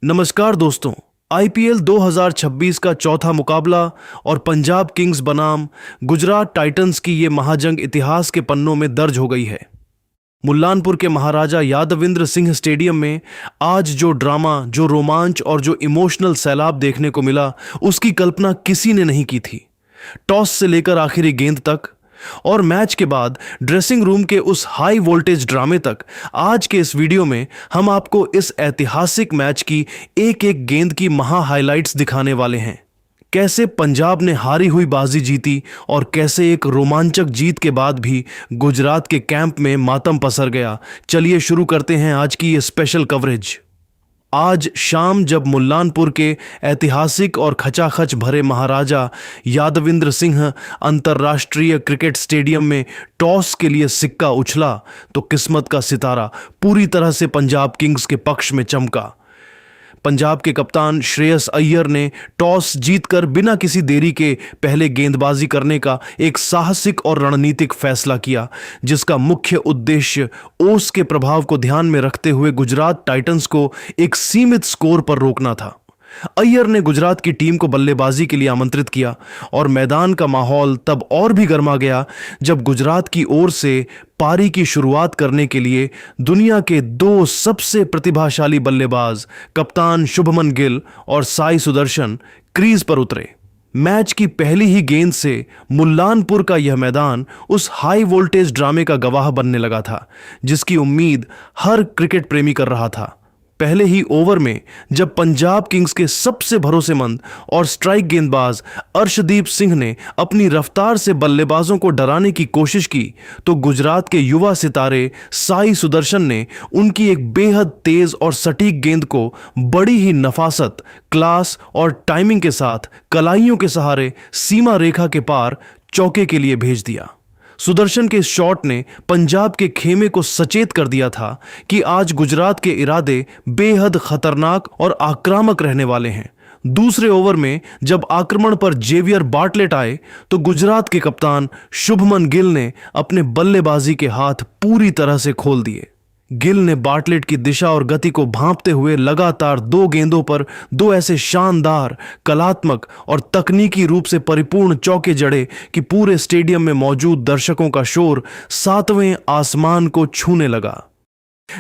नमस्कार दोस्तों। आईपीएल 2026 का चौथा मुकाबला और पंजाब किंग्स बनाम गुजरात टाइटंस की ये महाजंग इतिहास के पन्नों में दर्ज हो गई है। मुल्लानपुर के महाराजा यादविंद्र सिंह स्टेडियम में आज जो ड्रामा, जो रोमांच और जो इमोशनल सैलाब देखने को मिला, उसकी कल्पना किसी ने नहीं की थी। टॉस से लेकर आखिरी गेंद तक और मैच के बाद ड्रेसिंग रूम के उस हाई वोल्टेज ड्रामे तक, आज के इस वीडियो में हम आपको इस ऐतिहासिक मैच की एक एक गेंद की महा हाइलाइट्स दिखाने वाले हैं। कैसे पंजाब ने हारी हुई बाजी जीती और कैसे एक रोमांचक जीत के बाद भी गुजरात के कैंप में मातम पसर गया। चलिए शुरू करते हैं आज की ये स्पेशल कवरेज। आज शाम जब मुल्लानपुर के ऐतिहासिक और खचाखच भरे महाराजा यादविंद्र सिंह अंतर्राष्ट्रीय क्रिकेट स्टेडियम में टॉस के लिए सिक्का उछला तो किस्मत का सितारा पूरी तरह से पंजाब किंग्स के पक्ष में चमका। पंजाब के कप्तान श्रेयस अय्यर ने टॉस जीतकर बिना किसी देरी के पहले गेंदबाजी करने का एक साहसिक और रणनीतिक फैसला किया, जिसका मुख्य उद्देश्य ओस के प्रभाव को ध्यान में रखते हुए गुजरात टाइटंस को एक सीमित स्कोर पर रोकना था। अय्यर ने गुजरात की टीम को बल्लेबाजी के लिए आमंत्रित किया और मैदान का माहौल तब और भी गर्मा गया जब गुजरात की ओर से पारी की शुरुआत करने के लिए दुनिया के दो सबसे प्रतिभाशाली बल्लेबाज कप्तान शुभमन गिल और साई सुदर्शन क्रीज पर उतरे। मैच की पहली ही गेंद से मुल्लानपुर का यह मैदान उस हाई वोल्टेज ड्रामे का गवाह बनने लगा था, जिसकी उम्मीद हर क्रिकेट प्रेमी कर रहा था। पहले ही ओवर में जब पंजाब किंग्स के सबसे भरोसेमंद और स्ट्राइक गेंदबाज अर्शदीप सिंह ने अपनी रफ्तार से बल्लेबाजों को डराने की कोशिश की, तो गुजरात के युवा सितारे साई सुदर्शन ने उनकी एक बेहद तेज और सटीक गेंद को बड़ी ही नफासत, क्लास और टाइमिंग के साथ कलाइयों के सहारे सीमा रेखा के पार चौके के लिए भेज दिया। सुदर्शन के शॉट ने पंजाब के खेमे को सचेत कर दिया था कि आज गुजरात के इरादे बेहद खतरनाक और आक्रामक रहने वाले हैं। दूसरे ओवर में जब आक्रमण पर जेवियर बार्टलेट आए तो गुजरात के कप्तान शुभमन गिल ने अपने बल्लेबाजी के हाथ पूरी तरह से खोल दिए। गिल ने बार्टलेट की दिशा और गति को भांपते हुए लगातार दो गेंदों पर दो ऐसे शानदार, कलात्मक और तकनीकी रूप से परिपूर्ण चौके जड़े कि पूरे स्टेडियम में मौजूद दर्शकों का शोर सातवें आसमान को छूने लगा।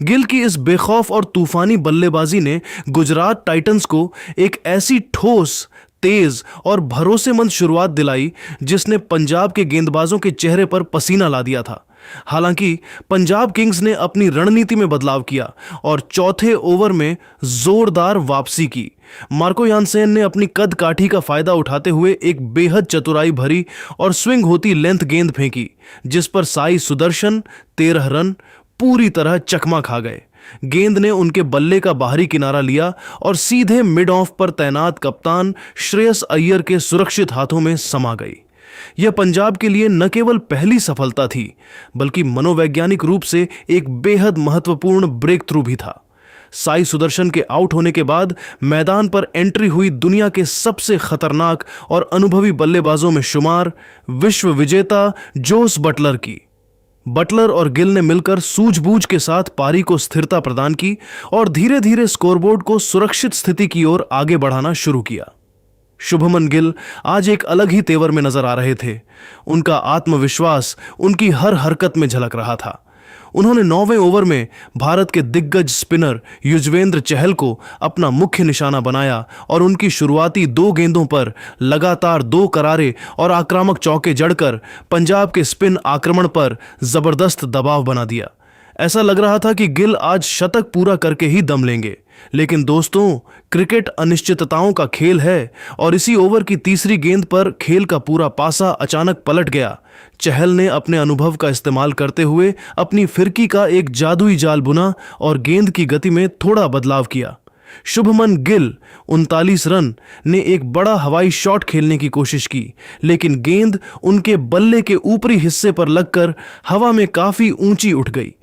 गिल की इस बेखौफ और तूफानी बल्लेबाजी ने गुजरात टाइटंस को एक ऐसी ठोस, तेज और भरोसेमंद शुरुआत दिलाई जिसने पंजाब के गेंदबाजों के चेहरे पर पसीना ला दिया था। हालांकि पंजाब किंग्स ने अपनी रणनीति में बदलाव किया और चौथे ओवर में जोरदार वापसी की। मार्को यानसेन ने अपनी कद काठी का फायदा उठाते हुए एक बेहद चतुराई भरी और स्विंग होती लेंथ गेंद फेंकी, जिस पर साई सुदर्शन 13 रन पूरी तरह चकमा खा गए। गेंद ने उनके बल्ले का बाहरी किनारा लिया और सीधे मिड ऑफ पर तैनात कप्तान श्रेयस अय्यर के सुरक्षित हाथों में समा गई। यह पंजाब के लिए न केवल पहली सफलता थी, बल्कि मनोवैज्ञानिक रूप से एक बेहद महत्वपूर्ण ब्रेक थ्रू भी था। साई सुदर्शन के आउट होने के बाद मैदान पर एंट्री हुई दुनिया के सबसे खतरनाक और अनुभवी बल्लेबाजों में शुमार विश्व विजेता जोस बटलर की। बटलर और गिल ने मिलकर सूझबूझ के साथ पारी को स्थिरता प्रदान की और धीरे धीरे स्कोरबोर्ड को सुरक्षित स्थिति की ओर आगे बढ़ाना शुरू किया। शुभमन गिल आज एक अलग ही तेवर में नजर आ रहे थे। उनका आत्मविश्वास उनकी हर हरकत में झलक रहा था। उन्होंने 9वें ओवर में भारत के दिग्गज स्पिनर युजवेंद्र चहल को अपना मुख्य निशाना बनाया और उनकी शुरुआती दो गेंदों पर लगातार दो करारे और आक्रामक चौके जड़कर पंजाब के स्पिन आक्रमण पर जबरदस्त दबाव बना दिया। ऐसा लग रहा था कि गिल आज शतक पूरा करके ही दम लेंगे, लेकिन दोस्तों, क्रिकेट अनिश्चितताओं का खेल है और इसी ओवर की तीसरी गेंद पर खेल का पूरा पासा अचानक पलट गया। चहल ने अपने अनुभव का इस्तेमाल करते हुए अपनी फिरकी का एक जादुई जाल बुना और गेंद की गति में थोड़ा बदलाव किया। शुभमन गिल 39 रन ने एक बड़ा हवाई शॉट खेलने की कोशिश की, लेकिन गेंद उनके बल्ले के ऊपरी हिस्से पर लगकर हवा में काफी ऊंची उठ गई।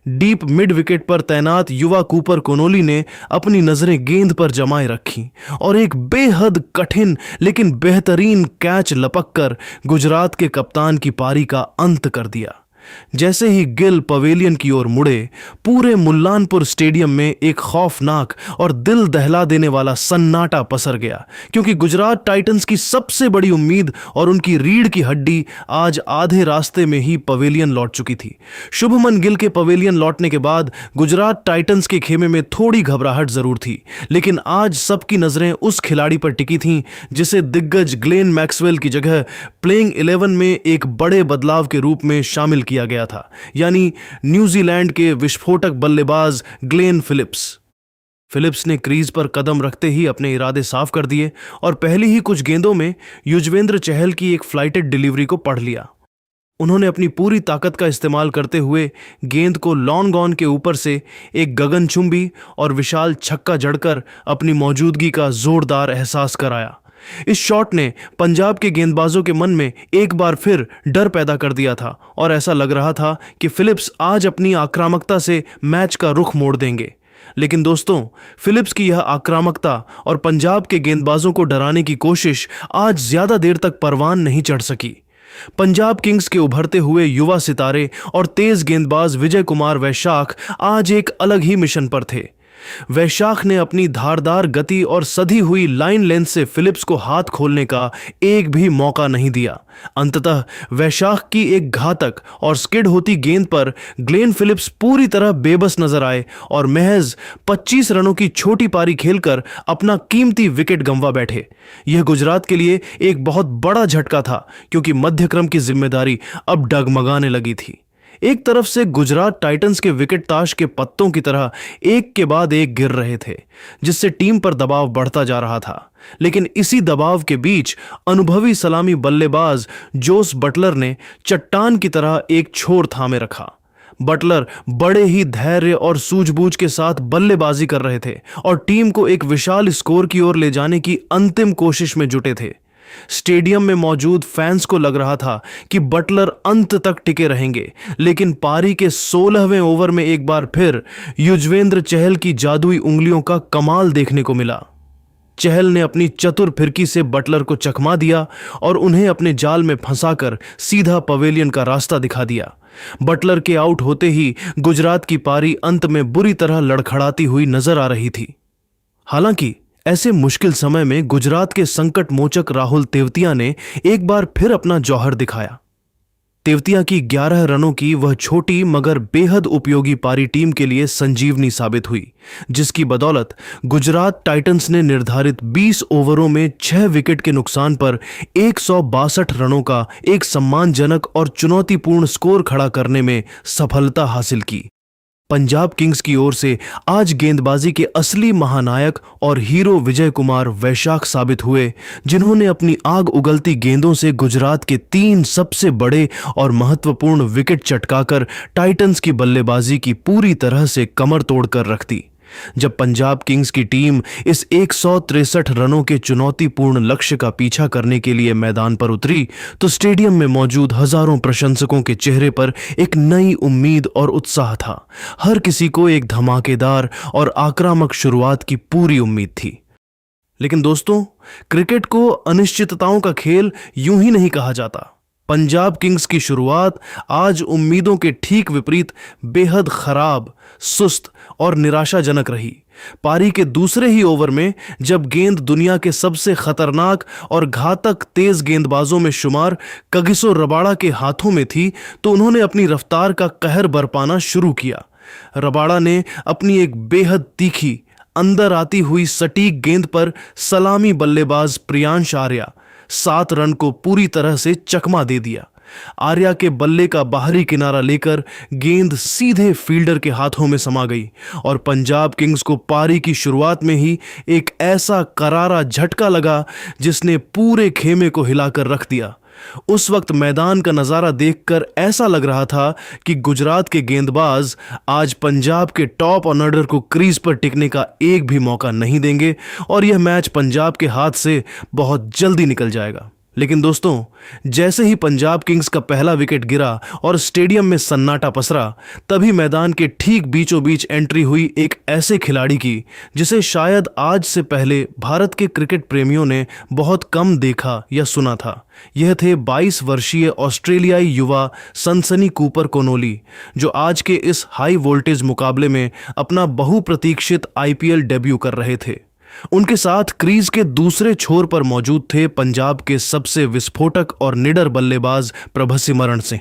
डीप मिड विकेट पर तैनात युवा कूपर कोनोली ने अपनी नजरें गेंद पर जमाए रखी और एक बेहद कठिन लेकिन बेहतरीन कैच लपककर गुजरात के कप्तान की पारी का अंत कर दिया। जैसे ही गिल पवेलियन की ओर मुड़े, पूरे मुल्लानपुर स्टेडियम में एक खौफनाक और दिल दहला देने वाला सन्नाटा पसर गया, क्योंकि गुजरात टाइटंस की सबसे बड़ी उम्मीद और उनकी रीढ़ की हड्डी आज आधे रास्ते में ही पवेलियन लौट चुकी थी। शुभमन गिल के पवेलियन लौटने के बाद गुजरात टाइटंस के खेमे में थोड़ी घबराहट जरूर थी, लेकिन आज सबकी नजरें उस खिलाड़ी पर टिकी थीं जिसे दिग्गज ग्लेन मैक्सवेल की जगह प्लेइंग 11 में एक बड़े बदलाव के रूप में शामिल किया गया था, यानी न्यूजीलैंड के विस्फोटक बल्लेबाज ग्लेन फिलिप्स। फिलिप्स ने क्रीज पर कदम रखते ही अपने इरादे साफ कर दिए और पहली ही कुछ गेंदों में युजवेंद्र चहल की एक फ्लाइटेड डिलीवरी को पढ़ लिया। उन्होंने अपनी पूरी ताकत का इस्तेमाल करते हुए गेंद को लॉन्ग ऑन के ऊपर से एक गगनचुंबी और विशाल छक्का जड़कर अपनी मौजूदगी का जोरदार एहसास कराया। इस शॉट ने पंजाब के गेंदबाजों के मन में एक बार फिर डर पैदा कर दिया था और ऐसा लग रहा था कि फिलिप्स आज अपनी आक्रामकता से मैच का रुख मोड़ देंगे। लेकिन दोस्तों, फिलिप्स की यह आक्रामकता और पंजाब के गेंदबाजों को डराने की कोशिश आज ज्यादा देर तक परवान नहीं चढ़ सकी। पंजाब किंग्स के उभरते हुए युवा सितारे और तेज गेंदबाज विजय कुमार वैशाख आज एक अलग ही मिशन पर थे। वैशाख ने अपनी धारदार गति और सधी हुई लाइन लेंथ से फिलिप्स को हाथ खोलने का एक भी मौका नहीं दिया। अंततः वैशाख की एक घातक और स्किड होती गेंद पर ग्लेन फिलिप्स पूरी तरह बेबस नजर आए और महज 25 रनों की छोटी पारी खेलकर अपना कीमती विकेट गंवा बैठे। यह गुजरात के लिए एक बहुत बड़ा झटका था, क्योंकि मध्यक्रम की जिम्मेदारी अब डगमगाने लगी थी। एक तरफ से गुजरात टाइटंस के विकेट ताश के पत्तों की तरह एक के बाद एक गिर रहे थे, जिससे टीम पर दबाव बढ़ता जा रहा था। लेकिन इसी दबाव के बीच अनुभवी सलामी बल्लेबाज जोस बटलर ने चट्टान की तरह एक छोर थामे रखा। बटलर बड़े ही धैर्य और सूझबूझ के साथ बल्लेबाजी कर रहे थे और टीम को एक विशाल स्कोर की ओर ले जाने की अंतिम कोशिश में जुटे थे। स्टेडियम में मौजूद फैंस को लग रहा था कि बटलर अंत तक टिके रहेंगे, लेकिन पारी के 16वें ओवर में एक बार फिर युजवेंद्र चहल की जादुई उंगलियों का कमाल देखने को मिला। चहल ने अपनी चतुर फिरकी से बटलर को चकमा दिया और उन्हें अपने जाल में फंसाकर सीधा पवेलियन का रास्ता दिखा दिया। बटलर के आउट होते ही गुजरात की पारी अंत में बुरी तरह लड़खड़ाती हुई नजर आ रही थी। हालांकि ऐसे मुश्किल समय में गुजरात के संकट मोचक राहुल तेवतिया ने एक बार फिर अपना जौहर दिखाया। तेवतिया की 11 रनों की वह छोटी मगर बेहद उपयोगी पारी टीम के लिए संजीवनी साबित हुई, जिसकी बदौलत गुजरात टाइटंस ने निर्धारित 20 ओवरों में 6 विकेट के नुकसान पर 162 रनों का एक सम्मानजनक और चुनौतीपूर्ण स्कोर खड़ा करने में सफलता हासिल की। पंजाब किंग्स की ओर से आज गेंदबाजी के असली महानायक और हीरो विजय कुमार वैशाख साबित हुए, जिन्होंने अपनी आग उगलती गेंदों से गुजरात के 3 सबसे बड़े और महत्वपूर्ण विकेट चटकाकर टाइटंस की बल्लेबाजी की पूरी तरह से कमर तोड़कर रख दी। जब पंजाब किंग्स की टीम इस 163 रनों के चुनौतीपूर्ण लक्ष्य का पीछा करने के लिए मैदान पर उतरी, तो स्टेडियम में मौजूद हजारों प्रशंसकों के चेहरे पर एक नई उम्मीद और उत्साह था। हर किसी को एक धमाकेदार और आक्रामक शुरुआत की पूरी उम्मीद थी। लेकिन दोस्तों, क्रिकेट को अनिश्चितताओं का खेल यूं ही नहीं कहा जाता। पंजाब किंग्स की शुरुआत आज उम्मीदों के ठीक विपरीत बेहद खराब, सुस्त और निराशाजनक रही। पारी के दूसरे ही ओवर में जब गेंद दुनिया के सबसे खतरनाक और घातक तेज गेंदबाजों में शुमार कगिसो रबाड़ा के हाथों में थी, तो उन्होंने अपनी रफ्तार का कहर बरपाना शुरू किया। रबाड़ा ने अपनी एक बेहद तीखी, अंदर आती हुई सटीक गेंद पर सलामी बल्लेबाज प्रियांश आर्या 7 रन को पूरी तरह से चकमा दे दिया। आर्या के बल्ले का बाहरी किनारा लेकर गेंद सीधे फील्डर के हाथों में समा गई और पंजाब किंग्स को पारी की शुरुआत में ही एक ऐसा करारा झटका लगा जिसने पूरे खेमे को हिलाकर रख दिया। उस वक्त मैदान का नजारा देखकर ऐसा लग रहा था कि गुजरात के गेंदबाज आज पंजाब के टॉप ऑर्डर को क्रीज पर टिकने का एक भी मौका नहीं देंगे और यह मैच पंजाब के हाथ से बहुत जल्दी निकल जाएगा। लेकिन दोस्तों, जैसे ही पंजाब किंग्स का पहला विकेट गिरा और स्टेडियम में सन्नाटा पसरा, तभी मैदान के ठीक बीचों बीच एंट्री हुई एक ऐसे खिलाड़ी की जिसे शायद आज से पहले भारत के क्रिकेट प्रेमियों ने बहुत कम देखा या सुना था। यह थे 22 वर्षीय ऑस्ट्रेलियाई युवा सनसनी कूपर कोनोली, जो आज के इस हाई वोल्टेज मुकाबले में अपना बहुप्रतीक्षित आईपीएल डेब्यू कर रहे थे। उनके साथ क्रीज के दूसरे छोर पर मौजूद थे पंजाब के सबसे विस्फोटक और निडर बल्लेबाज प्रभसिमरण सिंह।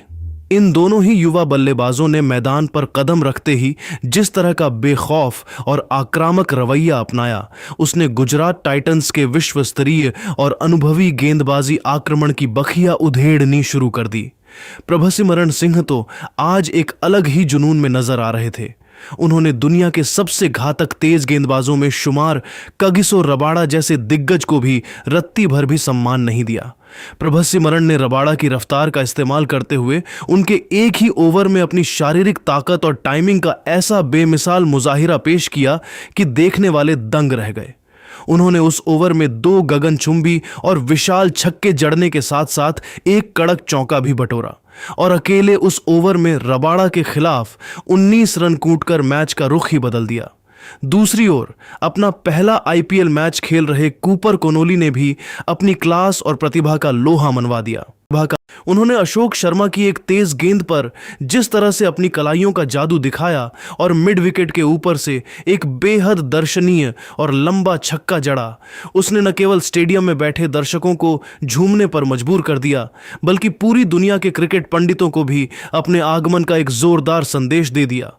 इन दोनों ही युवा बल्लेबाजों ने मैदान पर कदम रखते ही जिस तरह का बेखौफ और आक्रामक रवैया अपनाया, उसने गुजरात टाइटंस के विश्व स्तरीय और अनुभवी गेंदबाजी आक्रमण की बखिया उधेड़नी शुरू कर दी। प्रभसिमरण सिंह तो आज एक अलग ही जुनून में नजर आ रहे थे। उन्होंने दुनिया के सबसे घातक तेज गेंदबाजों में शुमार कगिसो रबाड़ा जैसे दिग्गज को भी रत्ती भर भी सम्मान नहीं दिया। प्रभसिमरण ने रबाड़ा की रफ्तार का इस्तेमाल करते हुए उनके एक ही ओवर में अपनी शारीरिक ताकत और टाइमिंग का ऐसा बेमिसाल मुजाहिरा पेश किया कि देखने वाले दंग रह गए। उन्होंने उस ओवर में 2 गगनचुंबी और विशाल छक्के जड़ने के साथ साथ एक कड़क चौका भी बटोरा और अकेले उस ओवर में रबाड़ा के खिलाफ 19 रन कूटकर मैच का रुख ही बदल दिया। दूसरी ओर अपना पहला आईपीएल मैच खेल रहे कूपर कोनोली ने भी अपनी क्लास और प्रतिभा का लोहा मनवा दिया। उन्होंने अशोक शर्मा की एक तेज गेंद पर जिस तरह से अपनी कलाइयों का जादू दिखाया और मिड विकेट के ऊपर से एक बेहद दर्शनीय और लंबा छक्का जड़ा, उसने न केवल स्टेडियम में बैठे दर्शकों को झूमने पर मजबूर कर दिया, बल्कि पूरी दुनिया के क्रिकेट पंडितों को भी अपने आगमन का एक जोरदार संदेश दे दिया।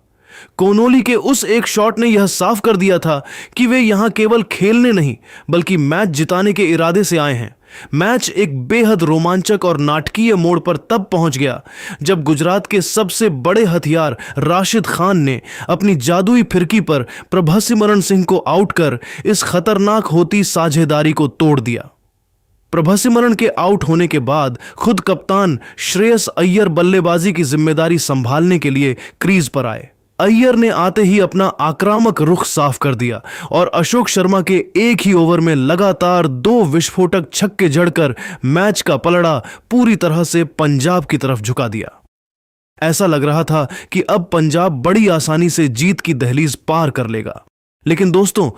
कोनोली के उस एक शॉट ने यह साफ कर दिया था कि वे यहां केवल खेलने नहीं बल्कि मैच जिताने के इरादे से आए हैं। मैच एक बेहद रोमांचक और नाटकीय मोड़ पर तब पहुंच गया जब गुजरात के सबसे बड़े हथियार राशिद खान ने अपनी जादुई फिरकी पर प्रभसिमरण सिंह को आउट कर इस खतरनाक होती साझेदारी को तोड़ दिया। प्रभसिमरण के आउट होने के बाद खुद कप्तान श्रेयस अय्यर बल्लेबाजी की जिम्मेदारी संभालने के लिए क्रीज पर आए। अय्यर ने आते ही अपना आक्रामक रुख साफ कर दिया और अशोक शर्मा के एक ही ओवर में लगातार 2 विस्फोटक छक्के जड़कर मैच का पलड़ा पूरी तरह से पंजाब की तरफ झुका दिया। ऐसा लग रहा था कि अब पंजाब बड़ी आसानी से जीत की दहलीज पार कर लेगा। लेकिन दोस्तों,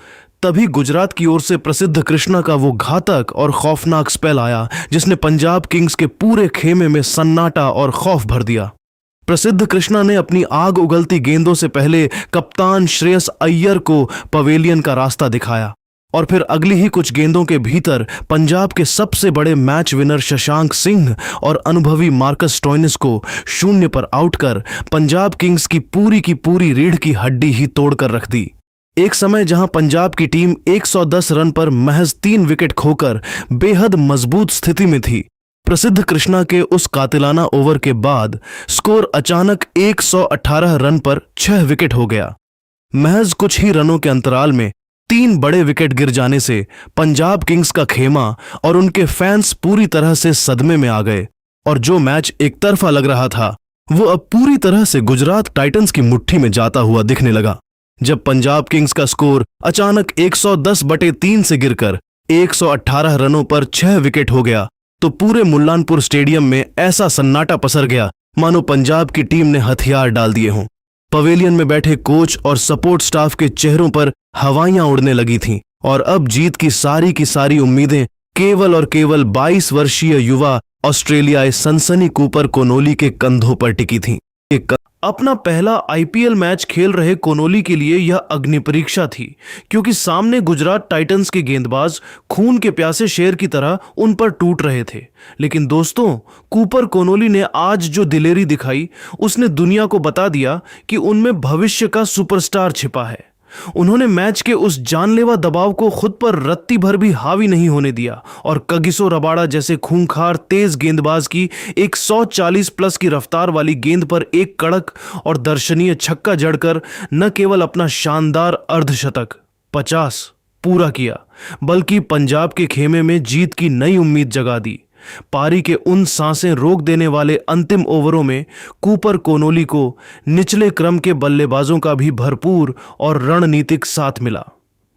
तभी गुजरात की ओर से प्रसिद्ध कृष्णा का वो घातक और खौफनाक स्पेल आया जिसने पंजाब किंग्स के पूरे खेमे में सन्नाटा और खौफ भर दिया। प्रसिद्ध कृष्णा ने अपनी आग उगलती गेंदों से पहले कप्तान श्रेयस अय्यर को पवेलियन का रास्ता दिखाया और फिर अगली ही कुछ गेंदों के भीतर पंजाब के सबसे बड़े मैच विनर शशांक सिंह और अनुभवी मार्कस स्टोइनिस को 0 पर आउट कर पंजाब किंग्स की पूरी रीढ़ की हड्डी ही तोड़कर रख दी। एक समय जहां पंजाब की टीम 110 रन पर महज 3 विकेट खोकर बेहद मजबूत स्थिति में थी, प्रसिद्ध कृष्णा के उस कातिलाना ओवर के बाद स्कोर अचानक 118 रन पर 6 विकेट हो गया। महज कुछ ही रनों के अंतराल में 3 बड़े विकेट गिर जाने से पंजाब किंग्स का खेमा और उनके फैंस पूरी तरह से सदमे में आ गए और जो मैच एक तरफा लग रहा था वो अब पूरी तरह से गुजरात टाइटंस की मुट्ठी में जाता हुआ दिखने लगा। जब पंजाब किंग्स का स्कोर अचानक 110/3 से गिरकर 118 रनों पर 6 विकेट हो गया तो पूरे मुल्लानपुर स्टेडियम में ऐसा सन्नाटा पसर गया मानो पंजाब की टीम ने हथियार डाल दिए हों। पवेलियन में बैठे कोच और सपोर्ट स्टाफ के चेहरों पर हवाइयां उड़ने लगी थीं और अब जीत की सारी उम्मीदें केवल और केवल 22 वर्षीय युवा ऑस्ट्रेलियाई सनसनी कूपर कोनोली के कंधों पर टिकी थीं। अपना पहला आईपीएल मैच खेल रहे कोनोली के लिए यह अग्नि परीक्षा थी, क्योंकि सामने गुजरात टाइटंस के गेंदबाज खून के प्यासे शेर की तरह उन पर टूट रहे थे। लेकिन दोस्तों, कूपर कोनोली ने आज जो दिलेरी दिखाई उसने दुनिया को बता दिया कि उनमें भविष्य का सुपरस्टार छिपा है। उन्होंने मैच के उस जानलेवा दबाव को खुद पर रत्ती भर भी हावी नहीं होने दिया और कगिसो रबाड़ा जैसे खूंखार तेज गेंदबाज की 140 प्लस की रफ्तार वाली गेंद पर एक कड़क और दर्शनीय छक्का जड़कर न केवल अपना शानदार अर्धशतक 50 पूरा किया, बल्कि पंजाब के खेमे में जीत की नई उम्मीद जगा दी। पारी के उन सांसें रोक देने वाले अंतिम ओवरों में कूपर कोनोली को निचले क्रम के बल्लेबाजों का भी भरपूर और रणनीतिक साथ मिला।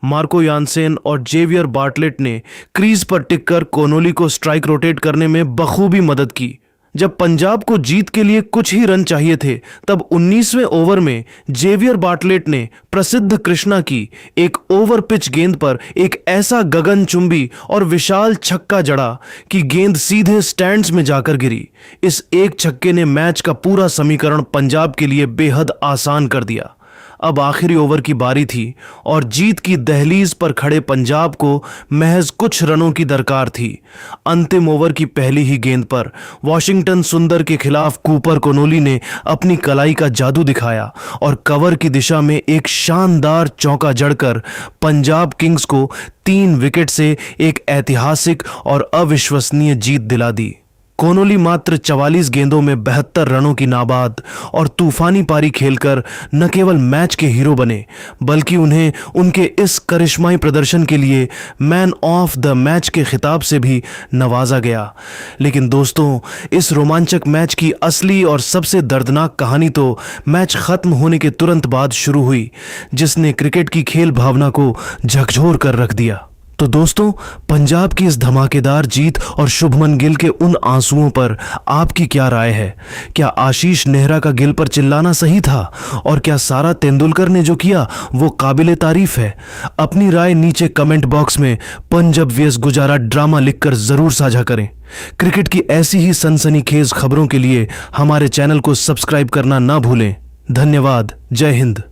मार्को यानसेन और जेवियर बार्टलेट ने क्रीज पर टिककर कोनोली को स्ट्राइक रोटेट करने में बखूबी मदद की। जब पंजाब को जीत के लिए कुछ ही रन चाहिए थे, तब 19वें ओवर में जेवियर बार्टलेट ने प्रसिद्ध कृष्णा की एक ओवर पिच गेंद पर एक ऐसा गगनचुंबी और विशाल छक्का जड़ा कि गेंद सीधे स्टैंड्स में जाकर गिरी। इस एक छक्के ने मैच का पूरा समीकरण पंजाब के लिए बेहद आसान कर दिया। अब आखिरी ओवर की बारी थी और जीत की दहलीज पर खड़े पंजाब को महज कुछ रनों की दरकार थी। अंतिम ओवर की पहली ही गेंद पर वॉशिंगटन सुंदर के खिलाफ कूपर कोनोली ने अपनी कलाई का जादू दिखाया और कवर की दिशा में एक शानदार चौका जड़कर पंजाब किंग्स को 3 विकेट से एक ऐतिहासिक और अविश्वसनीय जीत दिला दी। कोनोली मात्र 44 गेंदों में 72 रनों की नाबाद और तूफानी पारी खेलकर न केवल मैच के हीरो बने, बल्कि उन्हें उनके इस करिश्माई प्रदर्शन के लिए मैन ऑफ द मैच के खिताब से भी नवाजा गया। लेकिन दोस्तों, इस रोमांचक मैच की असली और सबसे दर्दनाक कहानी तो मैच खत्म होने के तुरंत बाद शुरू हुई, जिसने क्रिकेट की खेल भावना को झकझोर कर रख दिया। तो दोस्तों, पंजाब की इस धमाकेदार जीत और शुभमन गिल के उन आंसुओं पर आपकी क्या राय है? क्या आशीष नेहरा का गिल पर चिल्लाना सही था? और क्या सारा तेंदुलकर ने जो किया वो काबिले तारीफ है? अपनी राय नीचे कमेंट बॉक्स में पंजाब vs गुजरात ड्रामा लिखकर जरूर साझा करें। क्रिकेट की ऐसी ही सनसनीखेज खबरों के लिए हमारे चैनल को सब्सक्राइब करना ना भूलें। धन्यवाद। जय हिंद।